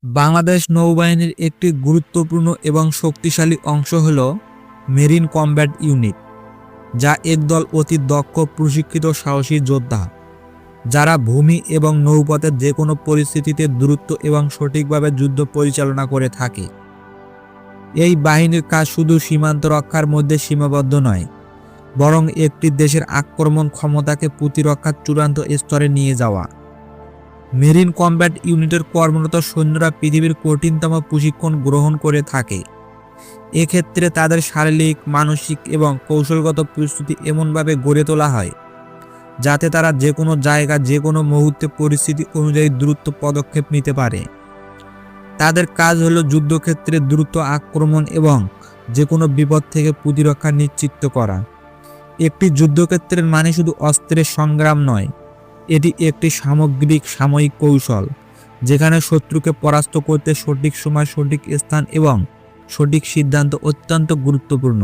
বাংলাদেশ নৌবাহিনীর একটি গুরুত্বপূর্ণ এবং শক্তিশালী অংশ হল মেরিন কমব্যাট ইউনিট, যা একদল অতি দক্ষ প্রশিক্ষিত সাহসী যোদ্ধা, যারা ভূমি এবং নৌপথের যে কোনো পরিস্থিতিতে দ্রুত এবং সঠিকভাবে যুদ্ধ পরিচালনা করে থাকে। এই বাহিনীর কাজ শুধু সীমান্ত রক্ষার মধ্যে সীমাবদ্ধ নয়, বরং একটি দেশের আক্রমণ ক্ষমতাকে প্রতিরক্ষার চূড়ান্ত স্তরে নিয়ে যাওয়া। মেরিন কমব্যাট ইউনিটের কর্মরত সৈন্যরা পৃথিবীর কঠিনতম প্রশিক্ষণ গ্রহণ করে থাকে। এক্ষেত্রে তাদের শারীরিক, মানসিক এবং কৌশলগত প্রস্তুতি এমনভাবে গড়ে তোলা হয় যাতে তারা যে কোনো জায়গা, যে কোনো মুহূর্তে পরিস্থিতি অনুযায়ী দ্রুত পদক্ষেপ নিতে পারে। তাদের কাজ হলো যুদ্ধক্ষেত্রে দ্রুত আক্রমণ এবং যে কোনো বিপদ থেকে প্রতিরক্ষা নিশ্চিত করা। একটি যুদ্ধক্ষেত্রের মানে শুধু অস্ত্রের সংগ্রাম নয়, এটি একটি সামগ্রিক সাময়িক কৌশল, যেখানে শত্রুকে পরাস্ত করতে সঠিক সময়, সঠিক স্থান এবং সঠিক সিদ্ধান্ত অত্যন্ত গুরুত্বপূর্ণ।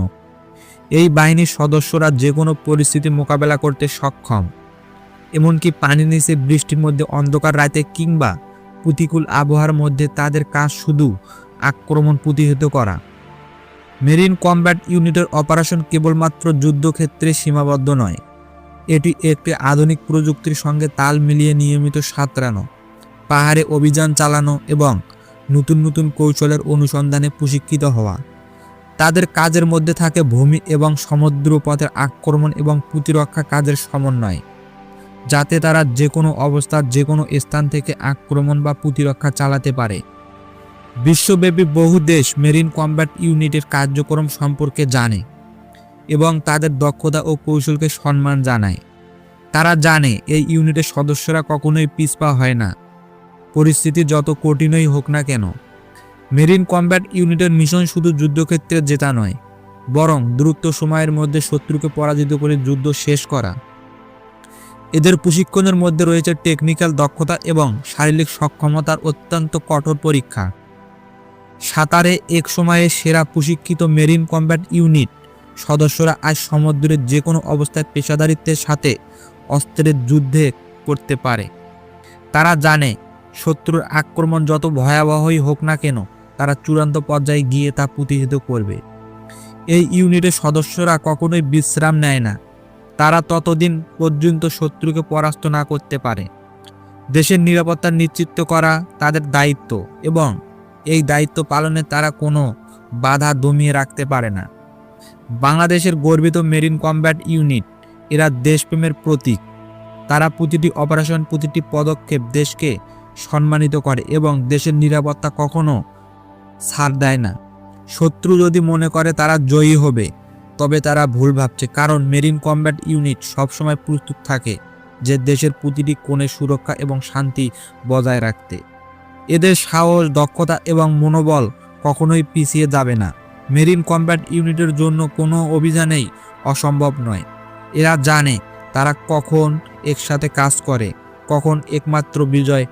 এই বাহিনীর সদস্যরা যে কোনো পরিস্থিতি মোকাবেলা করতে সক্ষম, এমনকি পানির নিচে, বৃষ্টির মধ্যে, অন্ধকার রাতে কিংবা প্রতিকূল আবহাওয়ার মধ্যে তাদের কাজ শুধু আক্রমণ প্রতিহত করা। মেরিন কমব্যাট ইউনিটের অপারেশন কেবলমাত্র যুদ্ধক্ষেত্রে সীমাবদ্ধ নয়, এটি একটি আধুনিক প্রযুক্তির সঙ্গে তাল মিলিয়ে নিয়মিত সাঁতরানো, পাহাড়ে অভিযান চালানো এবং নতুন নতুন কৌশলের অনুসন্ধানে প্রশিক্ষিত হওয়া। তাদের কাজের মধ্যে থাকে ভূমি এবং সমুদ্র পথের আক্রমণ এবং প্রতিরক্ষা কাজের সমন্বয়, যাতে তারা যে কোনো অবস্থার যে কোনো স্থান থেকে আক্রমণ বা প্রতিরক্ষা চালাতে পারে। বিশ্বব্যাপী বহু দেশ মেরিন কমব্যাট ইউনিটের কার্যক্রম সম্পর্কে জানে এবং তাদের দক্ষতা ও কৌশলকে সম্মান জানায়। তারা জানে এই ইউনিটের সদস্যরা কখনোই পিছপা হয় না, পরিস্থিতি যত কঠিনই হোক না কেন। মেরিন কমব্যাট ইউনিটের মিশন শুধু যুদ্ধক্ষেত্রে জেতা নয়, বরং দ্রুত সময়ের মধ্যে শত্রুকে পরাজিত করে যুদ্ধ শেষ করা। এদের প্রশিক্ষণের মধ্যে রয়েছে টেকনিক্যাল দক্ষতা এবং শারীরিক সক্ষমতার অত্যন্ত কঠোর পরীক্ষা। সাঁতারে এক সময়ে সেরা প্রশিক্ষিত মেরিন কমব্যাট ইউনিট সদস্যরা আজ সমুদ্রের যে কোনো অবস্থায় পেশাদারিত্বের সাথে অস্ত্রের যুদ্ধে করতে পারে। তারা জানে শত্রুর আক্রমণ যত ভয়াবহই হোক না কেন, তারা চূড়ান্ত পর্যায়ে গিয়ে তা প্রতিহত করবে। এই ইউনিটের সদস্যরা কখনোই বিশ্রাম নেয় না, তারা ততদিন পর্যন্ত শত্রুকে পরাস্ত না করতে পারে। দেশের নিরাপত্তা নিশ্চিত করা তাদের দায়িত্ব এবং এই দায়িত্ব পালনে তারা কোনো বাধা দমিয়ে রাখতে পারে না। বাংলাদেশের গর্বিত মেরিন কমব্যাট ইউনিট, এরা দেশপ্রেমের প্রতীক। তারা প্রতিটি অপারেশন, প্রতিটি পদক্ষেপ দেশকে সম্মানিত করে এবং দেশের নিরাপত্তা কখনো ছাড় দেয় না। শত্রু যদি মনে করে তারা জয়ী হবে, তবে তারা ভুল ভাবছে, কারণ মেরিন কমব্যাট ইউনিট সবসময় প্রস্তুত থাকে যে দেশের প্রতিটি কোণে সুরক্ষা এবং শান্তি বজায় রাখতে। এদের সাহস, দক্ষতা এবং মনোবল কখনোই পিছিয়ে যাবে না। মেরিন কমব্যাট ইউনিটের জন্য কোনো অভিযানেই অসম্ভব নয়। এরা জানে তারা কখন একসাথে কাজ করে, কখন একমাত্র বিজয়